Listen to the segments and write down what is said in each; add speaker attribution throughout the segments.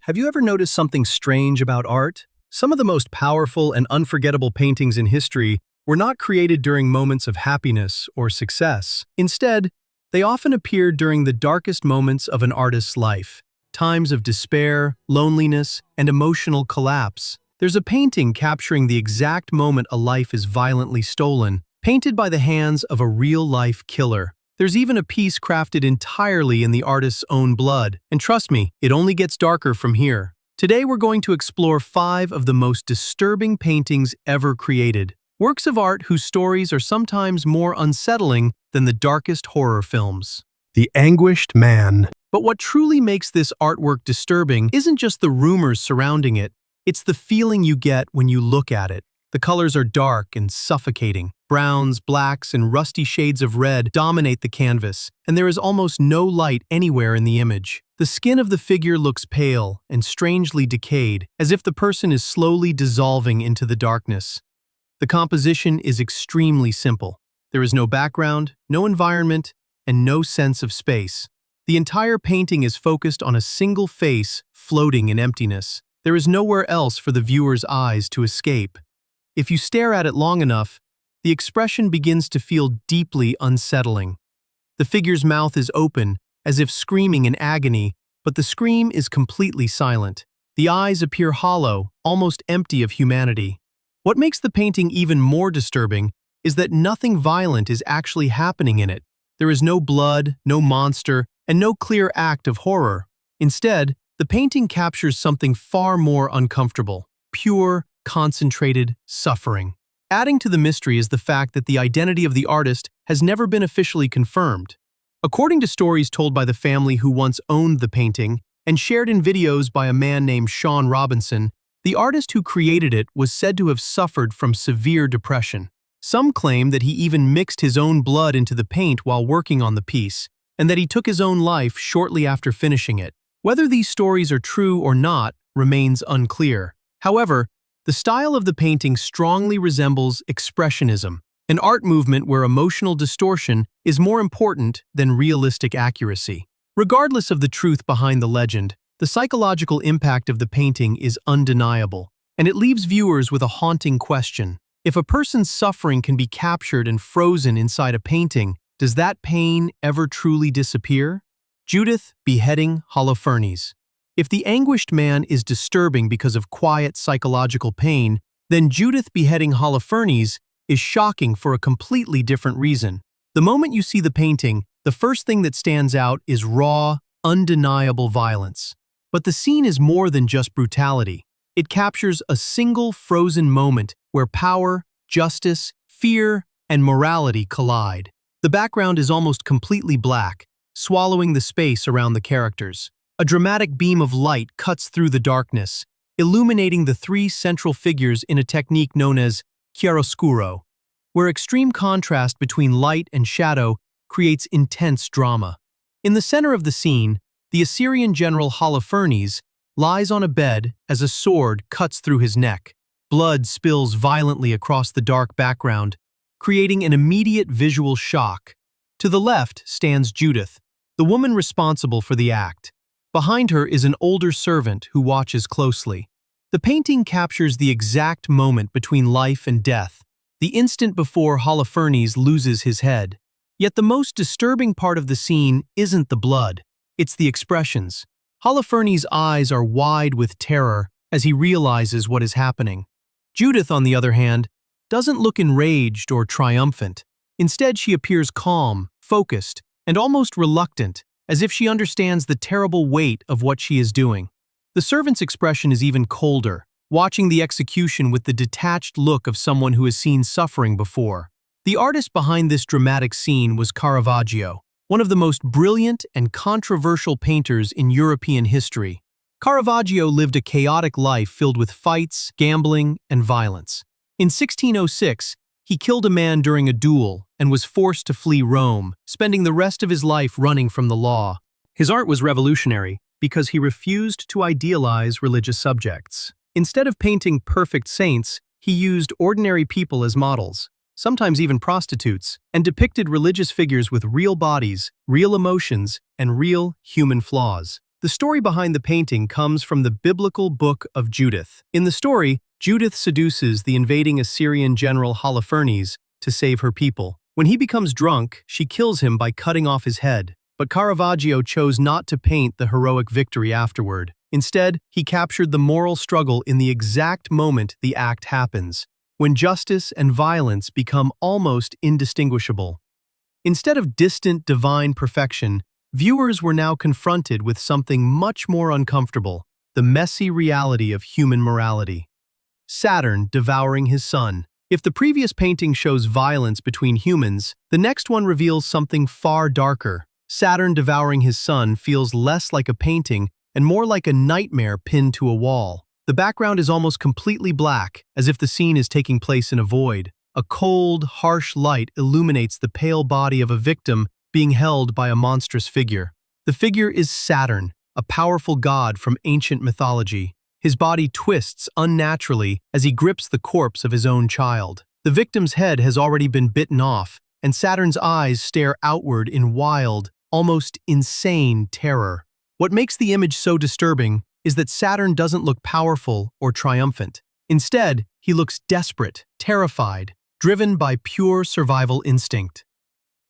Speaker 1: Have you ever noticed something strange about art? Some of the most powerful and unforgettable paintings in history were not created during moments of happiness or success. Instead, they often appeared during the darkest moments of an artist's life, times of despair, loneliness, and emotional collapse. There's a painting capturing the exact moment a life is violently stolen, painted by the hands of a real-life killer. There's even a piece crafted entirely in the artist's own blood. And trust me, it only gets darker from here. Today we're going to explore 5 of the most disturbing paintings ever created. Works of art whose stories are sometimes more unsettling than the darkest horror films.
Speaker 2: The Anguished Man.
Speaker 1: But what truly makes this artwork disturbing isn't just the rumors surrounding it, it's the feeling you get when you look at it. The colors are dark and suffocating. Browns, blacks, and rusty shades of red dominate the canvas, and there is almost no light anywhere in the image. The skin of the figure looks pale and strangely decayed, as if the person is slowly dissolving into the darkness. The composition is extremely simple. There is no background, no environment, and no sense of space. The entire painting is focused on a single face floating in emptiness. There is nowhere else for the viewer's eyes to escape. If you stare at it long enough, the expression begins to feel deeply unsettling. The figure's mouth is open, as if screaming in agony, but the scream is completely silent. The eyes appear hollow, almost empty of humanity. What makes the painting even more disturbing is that nothing violent is actually happening in it. There is no blood, no monster, and no clear act of horror. Instead, the painting captures something far more uncomfortable: pure, concentrated suffering. Adding to the mystery is the fact that the identity of the artist has never been officially confirmed. According to stories told by the family who once owned the painting and shared in videos by a man named Sean Robinson, the artist who created it was said to have suffered from severe depression. Some claim that he even mixed his own blood into the paint while working on the piece, and that he took his own life shortly after finishing it. Whether these stories are true or not remains unclear. However, the style of the painting strongly resembles Expressionism, an art movement where emotional distortion is more important than realistic accuracy. Regardless of the truth behind the legend, the psychological impact of the painting is undeniable, and it leaves viewers with a haunting question. If a person's suffering can be captured and frozen inside a painting, does that pain ever truly disappear? Judith beheading Holofernes. If The Anguished Man is disturbing because of quiet psychological pain, then Judith beheading Holofernes is shocking for a completely different reason. The moment you see the painting, the first thing that stands out is raw, undeniable violence. But the scene is more than just brutality. It captures a single frozen moment where power, justice, fear, and morality collide. The background is almost completely black, swallowing the space around the characters. A dramatic beam of light cuts through the darkness, illuminating the 3 central figures in a technique known as chiaroscuro, where extreme contrast between light and shadow creates intense drama. In the center of the scene, the Assyrian general Holofernes lies on a bed as a sword cuts through his neck. Blood spills violently across the dark background, creating an immediate visual shock. To the left stands Judith, the woman responsible for the act. Behind her is an older servant who watches closely. The painting captures the exact moment between life and death, the instant before Holofernes loses his head. Yet the most disturbing part of the scene isn't the blood, it's the expressions. Holofernes' eyes are wide with terror as he realizes what is happening. Judith, on the other hand, doesn't look enraged or triumphant. Instead, she appears calm, focused, and almost reluctant, as if she understands the terrible weight of what she is doing. The servant's expression is even colder, watching the execution with the detached look of someone who has seen suffering before. The artist behind this dramatic scene was Caravaggio, one of the most brilliant and controversial painters in European history. Caravaggio lived a chaotic life filled with fights, gambling, and violence. In 1606, he killed a man during a duel and was forced to flee Rome, spending the rest of his life running from the law. His art was revolutionary because he refused to idealize religious subjects. Instead of painting perfect saints, he used ordinary people as models, sometimes even prostitutes, and depicted religious figures with real bodies, real emotions, and real human flaws. The The story behind the painting comes from the biblical book of Judith. In the story, Judith seduces the invading Assyrian general Holofernes to save her people. When he becomes drunk, she kills him by cutting off his head. But Caravaggio chose not to paint the heroic victory afterward. Instead, he captured the moral struggle in the exact moment the act happens, when justice and violence become almost indistinguishable. Instead of distant divine perfection, viewers were now confronted with something much more uncomfortable: the messy reality of human morality. Saturn devouring his son. If the previous painting shows violence between humans, the next one reveals something far darker. Saturn devouring his son feels less like a painting and more like a nightmare pinned to a wall. The background is almost completely black, as if the scene is taking place in a void. A cold, harsh light illuminates the pale body of a victim being held by a monstrous figure. The figure is Saturn, a powerful god from ancient mythology. His body twists unnaturally as he grips the corpse of his own child. The victim's head has already been bitten off, and Saturn's eyes stare outward in wild, almost insane terror. What makes the image so disturbing is that Saturn doesn't look powerful or triumphant. Instead, he looks desperate, terrified, driven by pure survival instinct.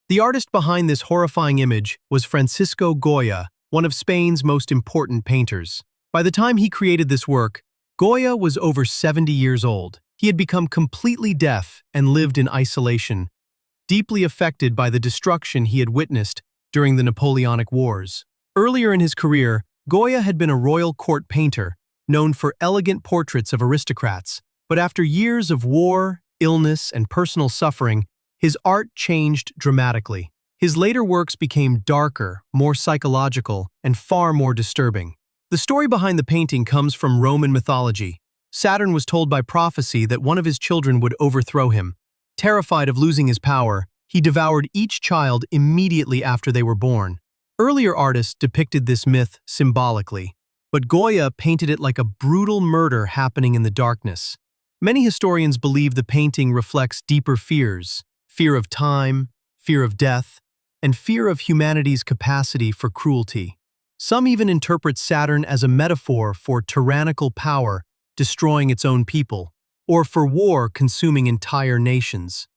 Speaker 1: The artist behind this horrifying image was Francisco Goya, one of Spain's most important painters. By the time he created this work, Goya was over 70 years old. He had become completely deaf and lived in isolation, deeply affected by the destruction he had witnessed during the Napoleonic Wars. Earlier in his career, Goya had been a royal court painter, known for elegant portraits of aristocrats. But after years of war, illness, and personal suffering, his art changed dramatically. His later works became darker, more psychological, and far more disturbing. The story behind the painting comes from Roman mythology. Saturn was told by prophecy that one of his children would overthrow him. Terrified of losing his power, he devoured each child immediately after they were born. Earlier artists depicted this myth symbolically, but Goya painted it like a brutal murder happening in the darkness. Many historians believe the painting reflects deeper fears: fear of time, fear of death, and fear of humanity's capacity for cruelty. Some even interpret Saturn as a metaphor for tyrannical power destroying its own people, or for war consuming entire nations.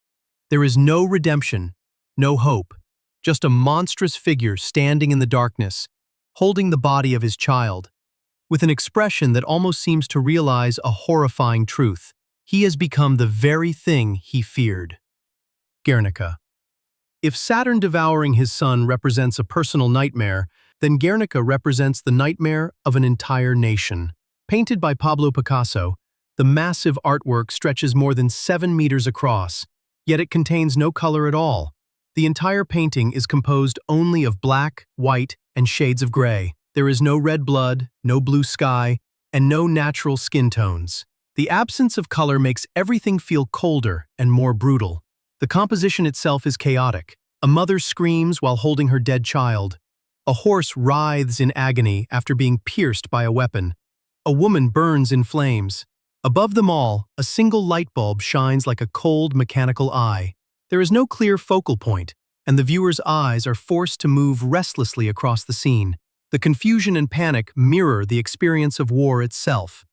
Speaker 1: There is no redemption, no hope, just a monstrous figure standing in the darkness, holding the body of his child, with an expression that almost seems to realize a horrifying truth: he has become the very thing he feared. Guernica. If Saturn devouring his son represents a personal nightmare, then Guernica represents the nightmare of an entire nation. Painted by Pablo Picasso, the massive artwork stretches more than 7 meters across, yet it contains no color at all. The entire painting is composed only of black, white, and shades of gray. There is no red blood, no blue sky, and no natural skin tones. The absence of color makes everything feel colder and more brutal. The composition itself is chaotic. A mother screams while holding her dead child. A horse writhes in agony after being pierced by a weapon. A woman burns in flames. Above them all, a single light bulb shines like a cold mechanical eye. There is no clear focal point, and the viewer's eyes are forced to move restlessly across the scene. The confusion and panic mirror the experience of war itself.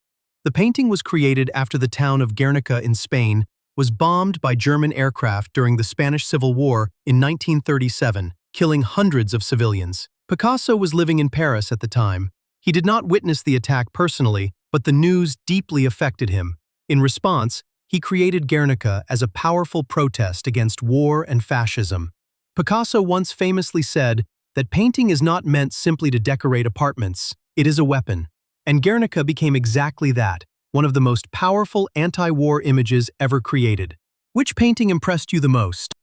Speaker 1: The painting was created after the town of Guernica in Spain was bombed by German aircraft during the Spanish Civil War in 1937, killing hundreds of civilians. Picasso was living in Paris at the time. He did not witness the attack personally, but the news deeply affected him. In response, he created Guernica as a powerful protest against war and fascism. Picasso once famously said that painting is not meant simply to decorate apartments, it is a weapon. And Guernica became exactly that, one of the most powerful anti-war images ever created. Which painting impressed you the most?